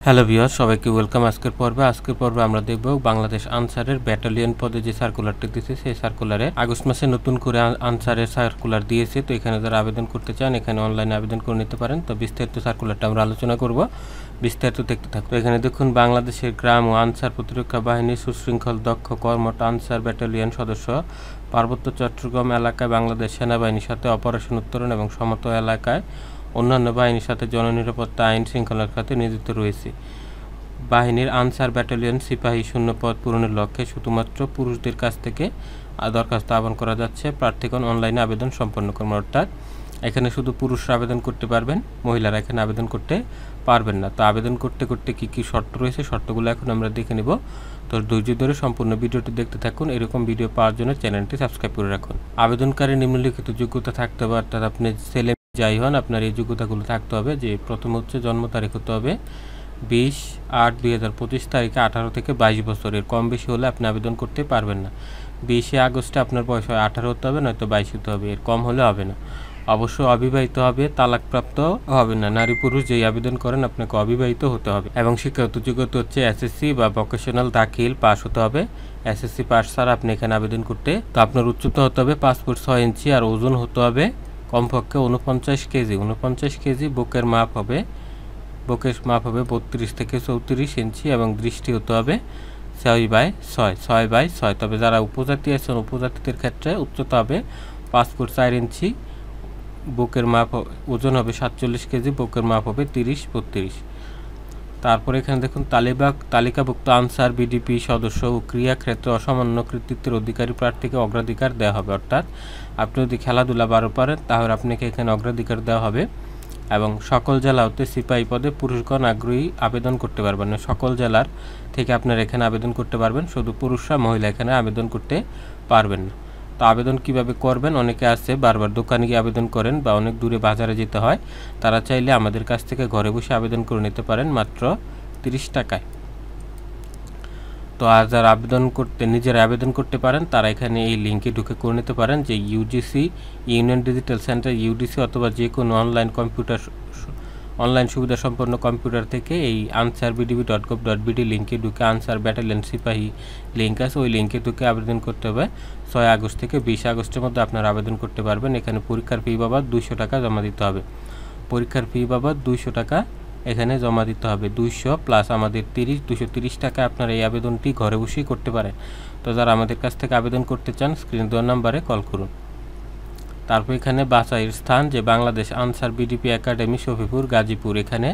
Hello viewers, সবাইকে welcome. আজকের পর্বে আমরা দেখব বাংলাদেশ আনসারের ব্যাটালিয়ন পদে যে সার্কুলারটি দিয়েছে সেই সার্কুলারে আগস্ট মাসে নতুন করে আনসারের সার্কুলার দিয়েছে। তো এখানে যারা আবেদন করতে চান এখানে অনলাইনে আবেদন করে নিতে পারেন। তো বিস্তারিত সার্কুলারটা আমরা আলোচনা করব, বিস্তারিত দেখতে থাকবো। এখানে দেখুন, বাংলাদেশের গ্রাম ও আনসার প্রতিরক্ষা বাহিনীর সুশৃঙ্খল দক্ষ কর্মঠ আনসার ব্যাটালিয়ন সদস্য পার্বত্য চট্টগ্রাম এলাকায় বাংলাদেশ সেনাবাহিনীর সাথে অপারেশন উত্তরণ এবং সমতল এলাকায় অন্যান্য বাহিনীর সাথে জননিরাপত্তা আইন শৃঙ্খলার খাতে নিয়োজিত রয়েছে। বাহিনীর আনসার ব্যাটালিয়ন সিপাহী শূন্য পদ পূরণের লক্ষ্যে শুধুমাত্র পুরুষদের কাছ থেকে দরখাস্ত আহ্বান করা যাচ্ছে। প্রার্থীগণ অনলাইনে আবেদন সম্পন্ন করবেন, অর্থাৎ এখানে শুধু পুরুষরা আবেদন করতে পারবেন, মহিলারা এখানে আবেদন করতে পারবেন না। তো আবেদন করতে করতে কী কী শর্ত রয়েছে, শর্তগুলো এখন আমরা দেখে নেব। তো ধৈর্য ধরে সম্পূর্ণ ভিডিওটি দেখতে থাকুন। এরকম ভিডিও পাওয়ার জন্য চ্যানেলটি সাবস্ক্রাইব করে রাখুন। আবেদনকারী নিম্নলিখিত যোগ্যতা থাকতে হবে, অর্থাৎ আপনি ছেলে যাই হন আপনার এই যোগ্যতাগুলো থাকতে হবে। যে প্রথম হচ্ছে জন্ম তারিখ হতে হবে 20/8/2025 তারিখে 18 থেকে 22 বছর, এর কম বেশি হলে আপনি আবেদন করতে পারবেন না। 20 আগস্টে আপনার বয়স হয় 18 হতে হবে, নয়তো 22 হতে হবে, এর কম হলে হবে না। অবশ্যই অবিবাহিত হবে, তালাকপ্রাপ্ত হবে না। নারী পুরুষ যেই আবেদন করেন আপনাকে অবিবাহিত হতে হবে এবং শিক্ষাগত যোগ্যতা হচ্ছে এসএসসি বা ভোকেশনাল দাখিল পাস হতে হবে। এসএসসি পাস ছাড়া আপনি এখানে আবেদন করতে, তো আপনার উচ্চতা হতে হবে 5 ফুট 6 ইঞ্চি আর ওজন হতে হবে কমপক্ষে 49 কেজি। 49 কেজি বুকের মাপ হবে 32 থেকে 34 ইঞ্চি এবং দৃষ্টি হতে হবে 6/6। তবে যারা উপজাতি আছেন উপজাতিদের ক্ষেত্রে উচ্চতা হবে 5 ফুট 4 ইঞ্চি, বুকের মাপ ওজন হবে 47 কেজি, বুকের মাপ হবে 30/32। তারপরে এখানে দেখুন, তালিকাভুক্ত আনসার বিডিপি সদস্য ও ক্রীড়াক্ষেত্রে অসামান্য কৃতিত্বের অধিকারী প্রার্থীকে অগ্রাধিকার দেওয়া হবে। অর্থাৎ আপনি যদি খেলাধুলা ভালো পারেন তাহলে আপনাকে এখানে অগ্রাধিকার দেওয়া হবে। এবং সকল জেলা হতে সিপাহী পদে পুরুষগণ আগ্রহী আবেদন করতে পারবেন না। সকল জেলার থেকে আপনারা এখানে আবেদন করতে পারবেন, শুধু পুরুষরা, মহিলা এখানে আবেদন করতে পারবেন না। তো আবেদন কিভাবে করবেন, অনেকে আছে বারবার দোকানে গিয়ে আবেদন করেন বা অনেক দূরে বাজারে যেতে হয়, তারা চাইলে আমাদের কাছ থেকে ঘরে বসে আবেদন করে নিতে পারেন মাত্র 30 টাকায়। তো আর যারা নিজেরা আবেদন করতে পারেন তারা এখানে এই লিঙ্কে ঢুকে করে নিতে পারেন, যে UGC union digital centre UDC অথবা যে কোনো অনলাইন সুবিধা সম্পন্ন কম্পিউটার থেকে এই answerbdb.gov.bd লিঙ্কে ঢুকে আনসার ব্যাটালিয়ন সিপাহী লিঙ্ক আছে, ওই লিঙ্কে ঢুকে আবেদন করতে হবে। 6 আগস্ট থেকে 20 আগস্টের মধ্যে আপনারা আবেদন করতে পারবেন। এখানে পরীক্ষার ফি বাবদ 200 টাকা জমা দিতে হবে। পরীক্ষার ফি বাবদ 200 টাকা এখানে জমা দিতে হবে। 200 প্লাস আমাদের 230 টাকা আপনারা এই আবেদনটি ঘরে বসেই করতে পারেন। তো যারা আমাদের কাছ থেকে আবেদন করতে চান স্ক্রিন দেওয়া নাম্বারে কল করুন। তারপর এখানে বাছাইয়ের স্থান, যে বাংলাদেশ আনসার বিডিপি একাডেমি শফিপুর গাজীপুর, এখানে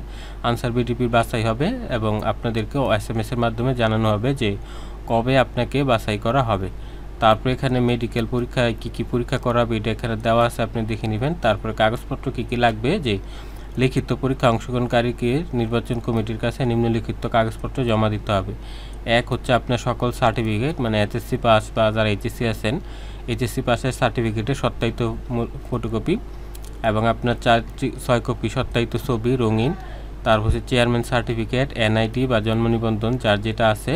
আনসার বিডিপির বাছাই হবে এবং আপনাদেরকে SMS এর মাধ্যমে জানানো হবে যে কবে আপনাকে বাছাই করা হবে। তারপর এখানে মেডিকেল পরীক্ষায় কী পরীক্ষা করাবে এটা এখানে দেওয়া আছে, আপনি দেখে নেবেন। তারপরে কাগজপত্র কী লাগবে, যে লিখিত পরীক্ষা অংশগ্রহণকারীকে নির্বাচন কমিটির কাছে নিম্নলিখিত কাগজপত্র জমা দিতে হবে। এক হচ্ছে আপনার সকল সার্টিফিকেট, মানে HSC পাস বা যারা HSC আছেন HSC পাসের সার্টিফিকেটের সত্যায়িত ফটোকপি এবং আপনার 6 কপি সত্যায়িত ছবি রঙিন। তারপর হচ্ছে চেয়ারম্যান সার্টিফিকেট, NID বা জন্ম নিবন্ধন যার যেটা আছে,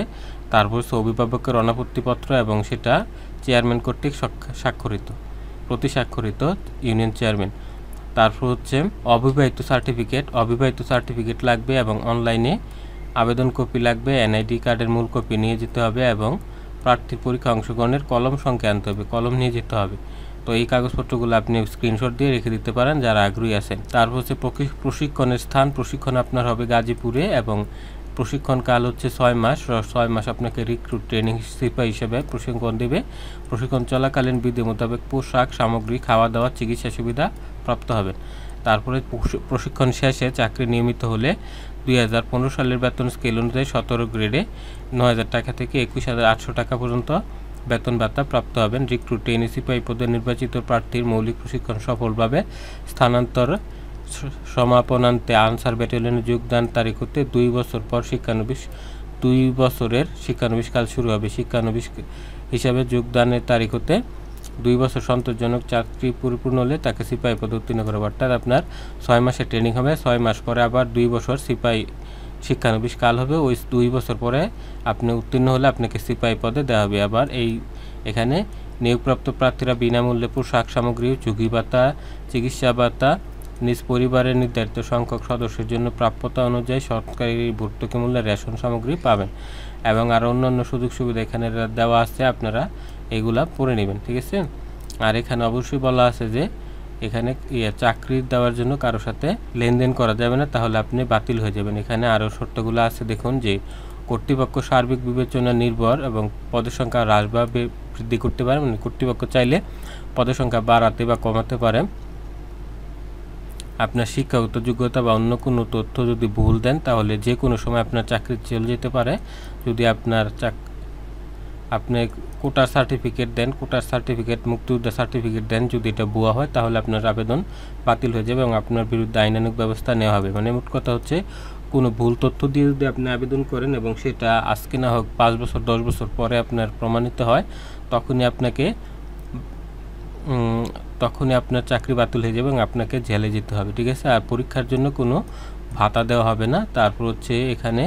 তারপর হচ্ছে অভিভাবকের অনাপত্তিপত্র এবং সেটা চেয়ারম্যান কর্তৃক প্রতি স্বাক্ষরিত ইউনিয়ন চেয়ারম্যান। তারপর হচ্ছে অবিবাহিত সার্টিফিকেট লাগবে এবং অনলাইনে আবেদন কপি লাগবে। NID কার্ডের মূল কপি নিয়ে যেতে হবে এবং প্রার্থীর পরীক্ষা অংশগ্রহণের কলম সংখ্যা আনতে হবে, কলম নিয়ে যেতে হবে। তো এই কাগজপত্রগুলো আপনি স্ক্রিনশট দিয়ে রেখে দিতে পারেন যারা আগ্রহী আছেন। তারপর হচ্ছে প্রশিক্ষণের স্থান, প্রশিক্ষণ আপনার হবে গাজীপুরে এবং প্রশিক্ষণ কাল হচ্ছে 6 মাস। 6 মাস আপনাকে রিক্রুট ট্রেনিং সিপাহী হিসেবে প্রশিক্ষণ দেবে। প্রশিক্ষণ চলাকালীন বিধি মোতাবেক পোশাক সামগ্রী, খাওয়া দাওয়া, চিকিৎসা সুবিধা প্রাপ্ত হবেন। তারপরে প্রশিক্ষণ শেষে চাকরি নিয়মিত হলে 2015 সালের বেতন স্কেল অনুযায়ী 17 গ্রেডে 9,000 টাকা থেকে 21,800 টাকা পর্যন্ত বেতন ভাতা প্রাপ্ত হবেন। রিক্রুট ট্রেনি সিপাহী পদে নির্বাচিত প্রার্থীর মৌলিক প্রশিক্ষণ সফলভাবে স্থানান্তর সমাপনান্তে আনসার ব্যাটালিয়নে যোগদান তারিখ হতে 2 বছর পর 2 বছরের শিক্ষানবিশ কাল শুরু হবে। শিক্ষানবিশ হিসাবে যোগদানের তারিখ হতে 2 বছর সন্তোষজনক চাকরি পরিপূর্ণ হলে তাকে সিপাহী পদে উত্তীর্ণ করা হবে। অর্থাৎ আপনার 6 মাসের ট্রেনিং হবে, 6 মাস পরে আবার 2 বছর সিপাহী শিক্ষানবিশ কাল হবে। ওই 2 বছর পরে আপনি উত্তীর্ণ হলে আপনাকে সিপাহী পদে দেওয়া হবে। আবার এখানে নিয়োগপ্রাপ্ত প্রার্থীরা বিনামূল্যে পোশাক সামগ্রী, ঝুঁকি ভাতা, চিকিৎসা ভাতা নিজ পরিবারের নির্ধারিত সংখ্যক সদস্যের জন্য প্রাপ্যতা অনুযায়ী সরকারি ভর্তুকি মূল্যে রেশন সামগ্রী পাবেন এবং আরও অন্যান্য সুযোগ সুবিধা এখানে দেওয়া আছে, আপনারা এগুলা পড়ে নেবেন। ঠিক আছে। আর এখানে অবশ্যই বলা আছে যে এখানে চাকরি দেওয়ার জন্য কারোর সাথে লেনদেন করা যাবে না, তাহলে আপনি বাতিল হয়ে যাবেন। এখানে আরও শর্তগুলো আছে, দেখুন যে কর্তৃপক্ষ সার্বিক বিবেচনা নির্ভর এবং পদের সংখ্যা হ্রাস বা বৃদ্ধি করতে পারে, মানে কর্তৃপক্ষ চাইলে পদের সংখ্যা বাড়াতে বা কমাতে পারে। আপনার শিক্ষাগত যোগ্যতা বা অন্য কোনো তথ্য যদি ভুল দেন তাহলে যে কোনো সময় আপনার চাকরি চলে যেতে পারে। যদি আপনি কোটার সার্টিফিকেট দেন, কোটার সার্টিফিকেট, মুক্তিযোদ্ধা সার্টিফিকেট দেন, যদি এটা ভুয়া হয় তাহলে আপনার আবেদন বাতিল হয়ে যাবে এবং আপনার বিরুদ্ধে আইনানুগ ব্যবস্থা নেওয়া হবে। মানে মোট কথা হচ্ছে, কোনো ভুল তথ্য দিয়ে যদি আপনি আবেদন করেন এবং সেটা আজকে না হোক 5 বছর 10 বছর পরে আপনার প্রমাণিত হয়, তখনই আপনার চাকরি বাতিল হয়ে যাবে এবং আপনাকে জেলে যেতে হবে। ঠিক আছে। আর পরীক্ষার জন্য কোনো ভাতা দেওয়া হবে না। তারপর হচ্ছে এখানে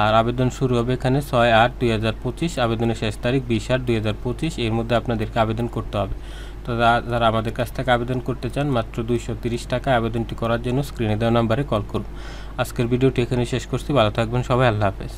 আর আবেদন শুরু হবে এখানে 6/8/2025, আবেদনের শেষ তারিখ 20/8/2025, এর মধ্যে আপনাদেরকে আবেদন করতে হবে। তো যারা আমাদের কাছ থেকে আবেদন করতে চান, মাত্র 230 টাকা আবেদনটি করার জন্য স্ক্রিনে দেওয়া নাম্বারে কল করুন। আজকের ভিডিওটি এখানে শেষ করছি। ভালো থাকবেন সবাই। আল্লাহ হাফেজ।